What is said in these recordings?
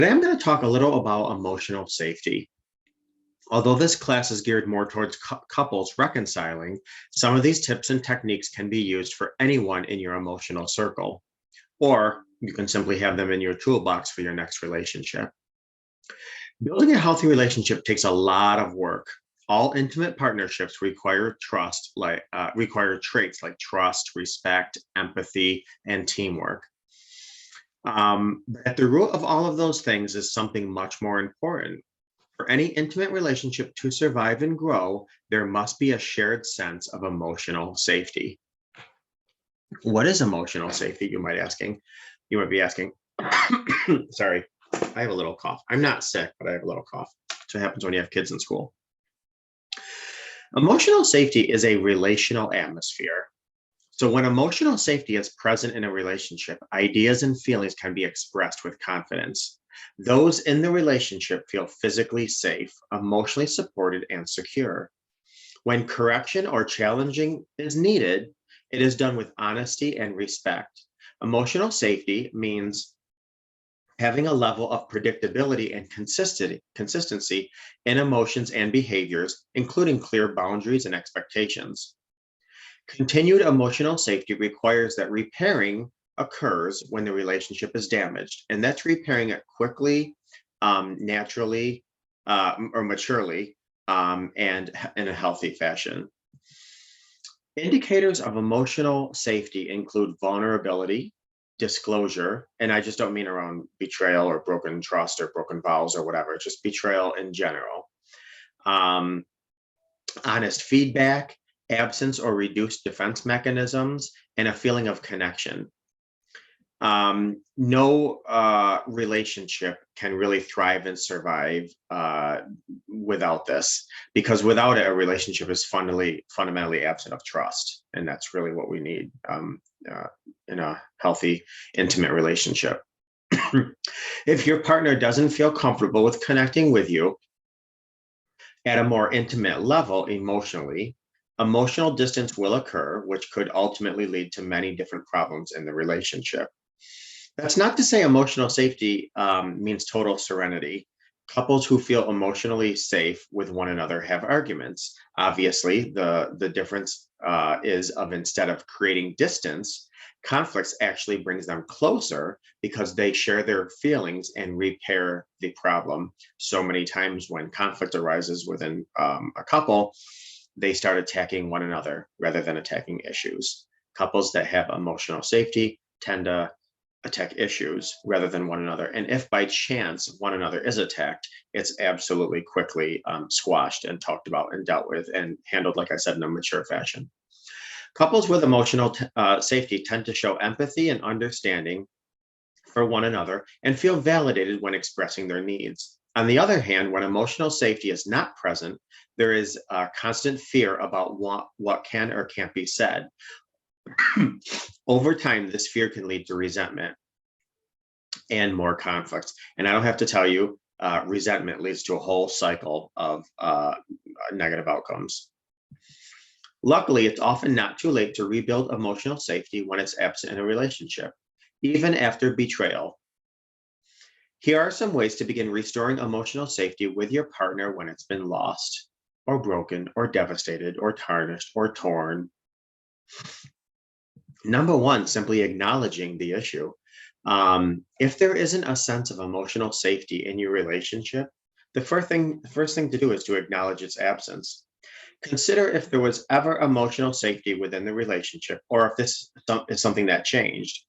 Today I'm going to talk a little about emotional safety. Although this class is geared more towards couples reconciling, some of these tips and techniques can be used for anyone in your emotional circle, or you can simply have them in your toolbox for your next relationship. Building a healthy relationship takes a lot of work. All intimate partnerships require require traits like trust, respect, empathy, and teamwork. But at the root of all of those things is something much more important. For any intimate relationship to survive and grow, there must be a shared sense of emotional safety. What is emotional safety? You might be asking. Sorry, I have a little cough. I'm not sick, but I have a little cough. That's what happens when you have kids in school. Emotional safety is a relational atmosphere. So when emotional safety is present in a relationship, ideas and feelings can be expressed with confidence. Those in the relationship feel physically safe, emotionally supported, and secure. When correction or challenging is needed, it is done with honesty and respect. Emotional safety means having a level of predictability and consistency in emotions and behaviors, including clear boundaries and expectations. Continued emotional safety requires that repairing occurs when the relationship is damaged, and that's repairing it quickly, naturally, or maturely, and in a healthy fashion. Indicators of emotional safety include vulnerability, disclosure, and I just don't mean around betrayal or broken trust or broken vows or whatever, just betrayal in general. Um, Honest feedback, absence or reduced defense mechanisms, and a feeling of connection. No relationship can really thrive and survive without this, because without it, a relationship is fundamentally absent of trust, and that's really what we need in a healthy, intimate relationship. If your partner doesn't feel comfortable with connecting with you at a more intimate level emotionally, emotional distance will occur, which could ultimately lead to many different problems in the relationship. That's not to say emotional safety means total serenity. Couples who feel emotionally safe with one another have arguments. Obviously, the difference is of instead of creating distance, conflicts actually brings them closer because they share their feelings and repair the problem. So many times when conflict arises within a couple, they start attacking one another rather than attacking issues. Couples that have emotional safety tend to attack issues rather than one another. And if by chance one another is attacked, it's absolutely quickly squashed and talked about and dealt with and handled, like I said, in a mature fashion. Couples with emotional safety tend to show empathy and understanding for one another and feel validated when expressing their needs. On the other hand, when emotional safety is not present, there is constant fear about what can or can't be said. Over time, this fear can lead to resentment and more conflicts. And I don't have to tell you, resentment leads to a whole cycle of negative outcomes. Luckily, it's often not too late to rebuild emotional safety when it's absent in a relationship, even after betrayal. Here are some ways to begin restoring emotional safety with your partner when it's been lost, or broken, or devastated, or tarnished, or torn. Number one, simply acknowledging the issue. If there isn't a sense of emotional safety in your relationship, the first thing to do is to acknowledge its absence. Consider if there was ever emotional safety within the relationship, or if this is something that changed.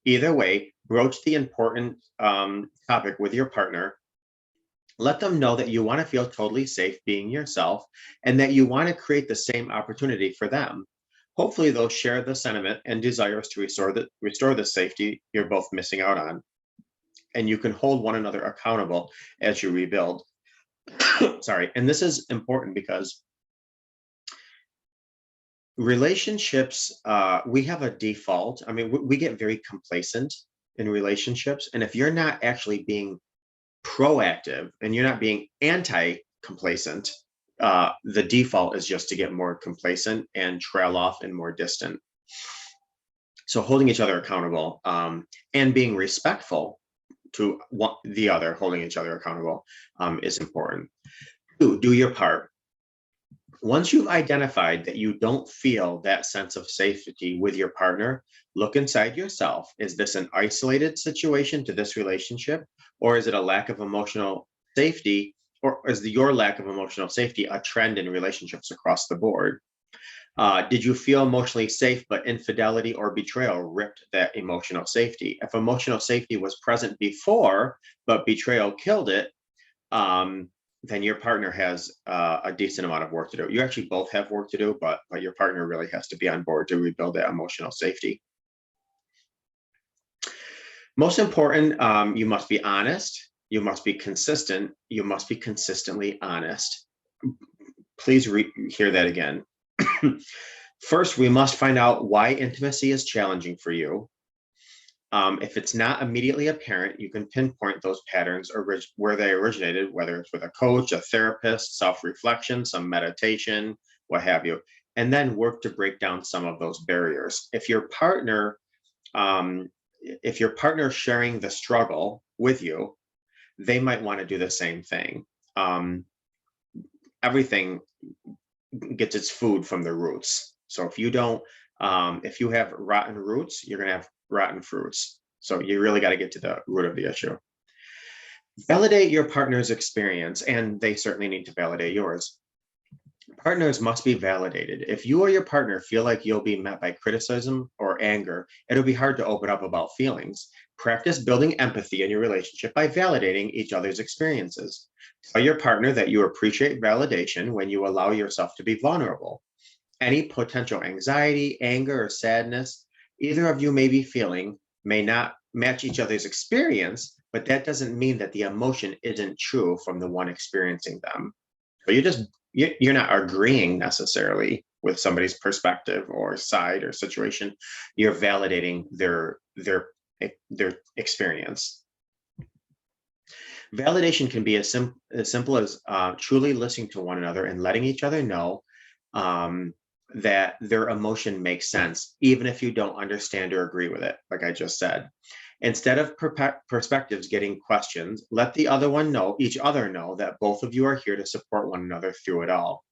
Either way, broach the important topic with your partner. Let them know that you want to feel totally safe being yourself and that you want to create the same opportunity for them. Hopefully, they'll share the sentiment and desires to restore the safety you're both missing out on, and you can hold one another accountable as you rebuild. Sorry, and this is important because relationships, we have a default. I mean, we get very complacent in relationships, and if you're not actually being proactive and you're not being anti-complacent, the default is just to get more complacent and trail off and more distant. So holding each other accountable, and being respectful the other, holding each other accountable, is important. Two, do your part. Once you've identified that you don't feel that sense of safety with your partner, look inside yourself. Is this an isolated situation to this relationship, or is it a lack of emotional safety, or is your lack of emotional safety a trend in relationships across the board? Did you feel emotionally safe, but infidelity or betrayal ripped that emotional safety? If emotional safety was present before, but betrayal killed it, then your partner has a decent amount of work to do. You actually both have work to do, but your partner really has to be on board to rebuild that emotional safety. Most important, you must be honest. You must be consistent. You must be consistently honest. Please hear that again. First, we must find out why intimacy is challenging for you. If it's not immediately apparent, you can pinpoint those patterns where they originated, whether it's with a coach, a therapist, self-reflection, some meditation, what have you, and then work to break down some of those barriers. If your partner is sharing the struggle with you, they might want to do the same thing. Everything gets its food from the roots. So if you have rotten roots, you're going to have rotten fruits. So you really got to get to the root of the issue. Validate your partner's experience, and they certainly need to validate yours. Partners must be validated. If you or your partner feel like you'll be met by criticism or anger, it'll be hard to open up about feelings. Practice building empathy in your relationship by validating each other's experiences. Tell your partner that you appreciate validation when you allow yourself to be vulnerable. Any potential anxiety, anger, or sadness either of you may be feeling may not match each other's experience, but that doesn't mean that the emotion isn't true from the one experiencing them. So you're not agreeing necessarily with somebody's perspective or side or situation. You're validating their experience. Validation can be as simple as truly listening to one another and letting each other know that their emotion makes sense, even if you don't understand or agree with it, like I just said. Instead of perspectives getting questions, let each other know that both of you are here to support one another through it all.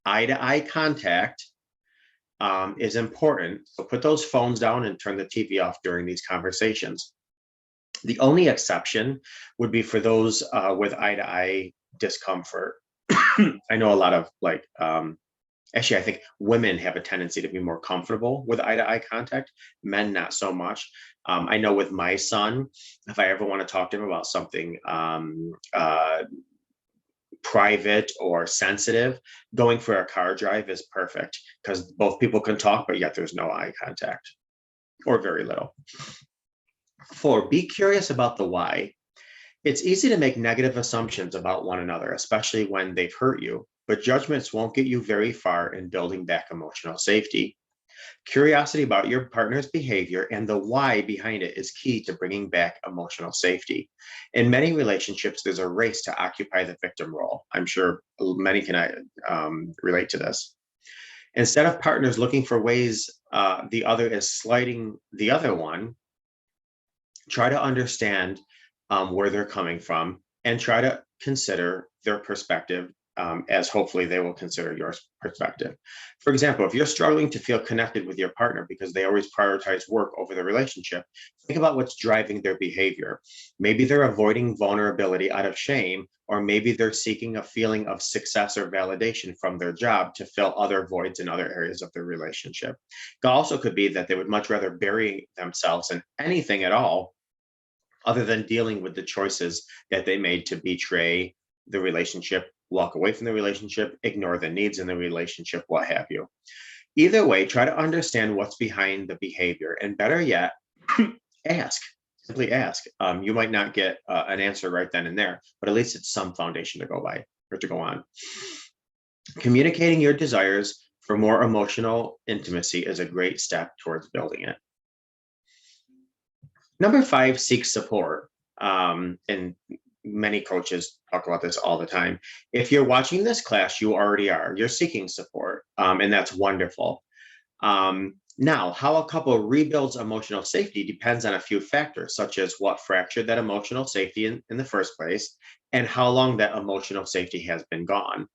Eye-to-eye contact is important. So put those phones down and turn the TV off during these conversations. The only exception would be for those with eye-to-eye discomfort. I know a lot of actually, I think women have a tendency to be more comfortable with eye-to-eye contact, men not so much. I know with my son, if I ever want to talk to him about something private or sensitive, going for a car drive is perfect because both people can talk, but yet there's no eye contact or very little. 4, be curious about the why. It's easy to make negative assumptions about one another, especially when they've hurt you, but judgments won't get you very far in building back emotional safety. Curiosity about your partner's behavior and the why behind it is key to bringing back emotional safety. In many relationships, there's a race to occupy the victim role. I'm sure many can relate to this. Instead of partners looking for ways the other is slighting the other one, try to understand where they're coming from and try to consider their perspective as hopefully they will consider your perspective. For example, if you're struggling to feel connected with your partner because they always prioritize work over the relationship, think about what's driving their behavior. Maybe they're avoiding vulnerability out of shame, or maybe they're seeking a feeling of success or validation from their job to fill other voids in other areas of their relationship. It also could be that they would much rather bury themselves in anything at all other than dealing with the choices that they made to betray the relationship, walk away from the relationship, ignore the needs in the relationship, what have you. Either way, try to understand what's behind the behavior, and better yet, ask. Simply ask. You might not get an answer right then and there, but at least it's some foundation to go by or to go on. Communicating your desires for more emotional intimacy is a great step towards building it. Number 5, seek support. And many coaches talk about this all the time. If you're watching this class, you already are. You're seeking support, and that's wonderful. Now, how a couple rebuilds emotional safety depends on a few factors, such as what fractured that emotional safety in the first place and how long that emotional safety has been gone.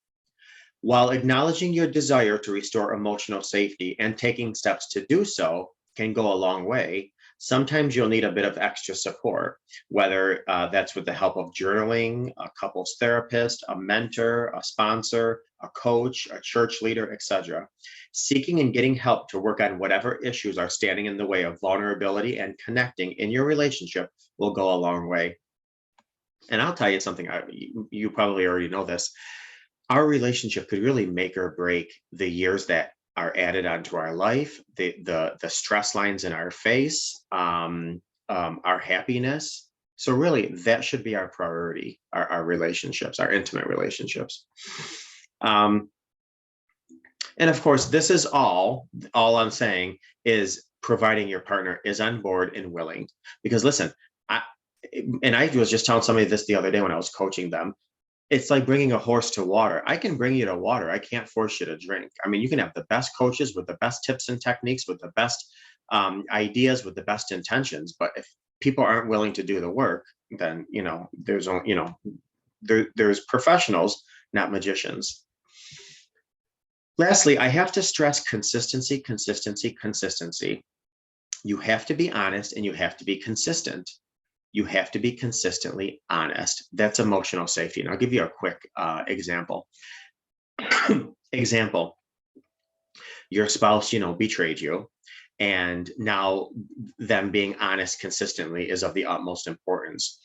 While acknowledging your desire to restore emotional safety and taking steps to do so can go a long way, sometimes you'll need a bit of extra support, whether that's with the help of journaling, a couples therapist, a mentor, a sponsor, a coach, a church leader, etc. Seeking and getting help to work on whatever issues are standing in the way of vulnerability and connecting in your relationship will go a long way. And I'll tell you something, you probably already know this. Our relationship could really make or break the years that are added onto our life, the stress lines in our face, our happiness. So really, that should be our priority, our relationships, our intimate relationships. Um, and of course, this is all I'm saying is providing your partner is on board and willing. Because listen, I, and I was just telling somebody this the other day when I was coaching them. It's like bringing a horse to water. I can bring you to water. I can't force you to drink. I mean, you can have the best coaches with the best tips and techniques, with the best ideas, with the best intentions. But if people aren't willing to do the work, then there's professionals, not magicians. Lastly, I have to stress consistency, consistency, consistency. You have to be honest and you have to be consistent. You have to be consistently honest. That's emotional safety. And I'll give you a quick example. Example, your spouse, betrayed you. And now them being honest consistently is of the utmost importance.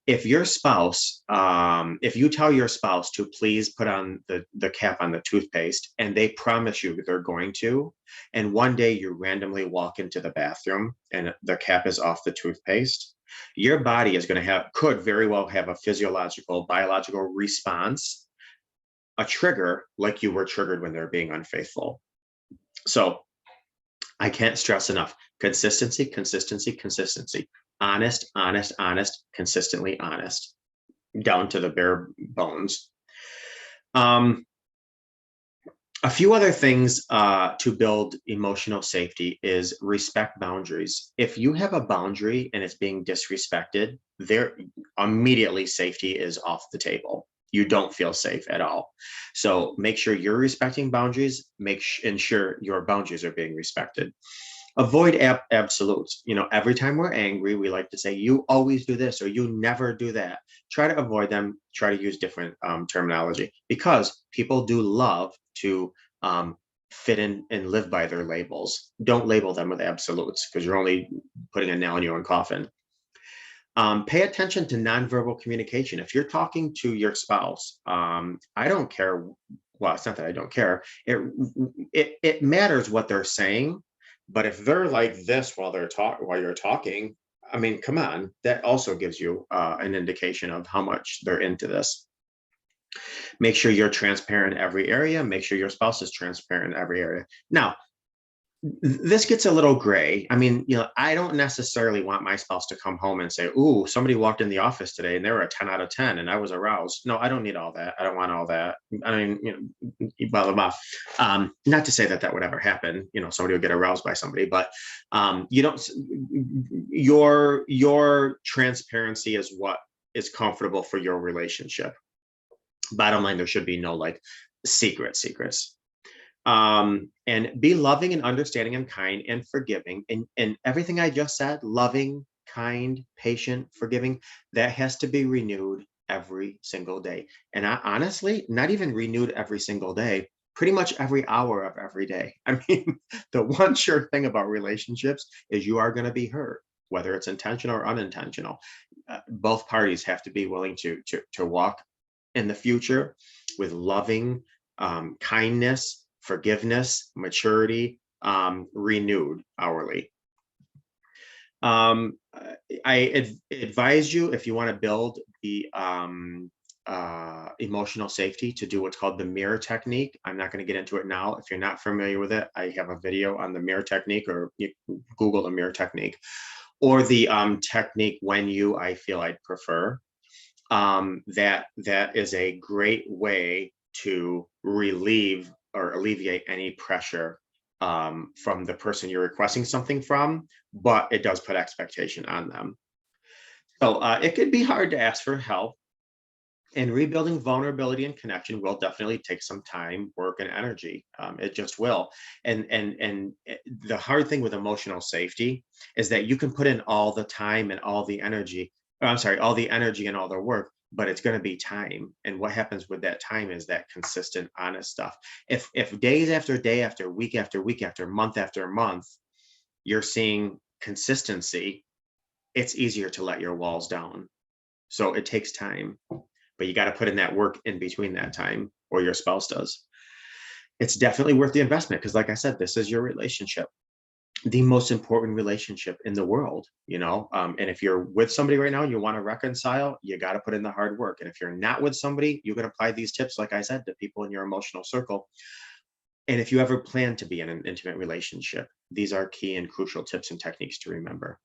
If your spouse, if you tell your spouse to please put on the cap on the toothpaste and they promise you they're going to, and one day you randomly walk into the bathroom and the cap is off the toothpaste, your body is going to could very well have a physiological, biological response, a trigger like you were triggered when they're being unfaithful. So I can't stress enough, consistency, consistency, consistency. Honest, honest, honest, consistently honest, down to the bare bones. A few other things to build emotional safety is respect boundaries. If you have a boundary and it's being disrespected, there immediately safety is off the table. You don't feel safe at all. So make sure you're respecting boundaries. Ensure your boundaries are being respected. Avoid absolutes. Every time we're angry, we like to say, you always do this or you never do that. Try to avoid them. Try to use different terminology, because people do love to fit in and live by their labels. Don't label them with absolutes, because you're only putting a nail in your own coffin. Pay attention to nonverbal communication. If you're talking to your spouse, I don't care. Well, it's not that I don't care. It matters what they're saying, but if they're like this while you're talking, I mean, come on, that also gives you an indication of how much they're into this. Make sure you're transparent in every area. Make sure your spouse is transparent in every area. Now, this gets a little gray. I mean, I don't necessarily want my spouse to come home and say, "Ooh, somebody walked in the office today and they were a 10 out of 10 and I was aroused." No, I don't need all that. I don't want all that. I mean, blah, blah, blah. Not to say that would ever happen. Somebody would get aroused by somebody, but you don't, your transparency is what is comfortable for your relationship. Bottom line, there should be no like secrets. And be loving and understanding and kind and forgiving. And everything I just said, loving, kind, patient, forgiving, that has to be renewed every single day. And honestly, not even renewed every single day, pretty much every hour of every day. I mean, the one sure thing about relationships is you are going to be hurt, whether it's intentional or unintentional. Both parties have to be willing to walk in the future with loving kindness, forgiveness, maturity, renewed hourly. I advise you, if you want to build the emotional safety, to do what's called the mirror technique. I'm not going to get into it now. If you're not familiar with it, I have a video on the mirror technique, or you Google the mirror technique, or the technique when you, I feel I'd prefer. That is a great way to relieve or alleviate any pressure from the person you're requesting something from, but it does put expectation on them. So it could be hard to ask for help, and rebuilding vulnerability and connection will definitely take some time, work, and energy. It just will. And the hard thing with emotional safety is that you can put in all the time and all the energy. I'm sorry, all the energy and all the work, but it's going to be time. And what happens with that time is that consistent, honest stuff. If days after day after week after month, you're seeing consistency, it's easier to let your walls down. So it takes time, but you got to put in that work in between that time, or your spouse does. It's definitely worth the investment because, like I said, this is your relationship, the most important relationship in the world, you know. And if you're with somebody right now and you want to reconcile, you got to put in the hard work. And if you're not with somebody, you can apply these tips, like I said, to people in your emotional circle. And if you ever plan to be in an intimate relationship, these are key and crucial tips and techniques to remember.